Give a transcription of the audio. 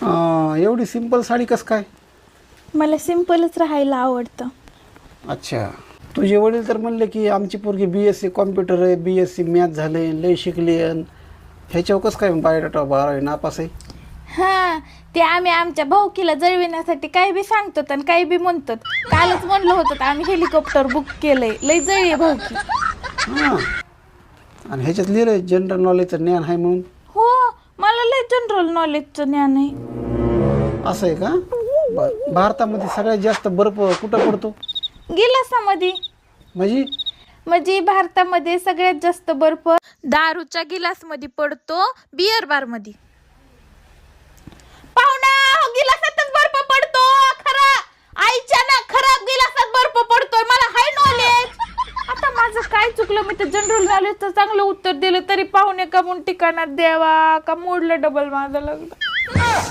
एवढी सिंपल साडी कसं काय? मला सिंपलच राहायला आवडतं. अच्छा, तुझे वडील तर म्हणले की आमची पोरगी BSc कॉम्प्युटर आहे, BSc मॅथ झाले, लय शिकली आणि ह्याच्यावर कसं काय बायोडाटा 12वी नापास आहे? हा, ते आम्ही आमच्या भाऊकीला जळविण्यासाठी काही बी सांगतो आणि काही बी म्हणतो. कालच म्हणलं होतं आम्ही हेलिकॉप्टर बुक केलंय, लय जळी भाऊकी. हां, आणि ह्याच्यात लिहिलं जनरल नॉलेजचं ज्ञान आहे म्हणून. हो, मला लय जनरल नॉलेजचं ज्ञान आहे. असं आहे का? बरं, भारतामध्ये सगळ्यात जास्त बर्फ कुठं पडतो? गिलासामध्ये. म्हणजे भारतामध्ये सगळ्यात जास्त बर्फ दारूच्या गिलासमध्ये पडतो, बियर बार मध्ये. पाहुणा, गिलासातच बर्फ पडतो. खरा आईच्या ना, खरा गिलासात बर्फ पडतोय. मला हाय नॉलेज. आता माझं काय चुकलं? मी तर जनरल नॉलेजचं चांगलं उत्तर दिलं तरी पाहुणे का म्हणून ठिकाणात द्यावा का मोडलं डबल माझं लग्न.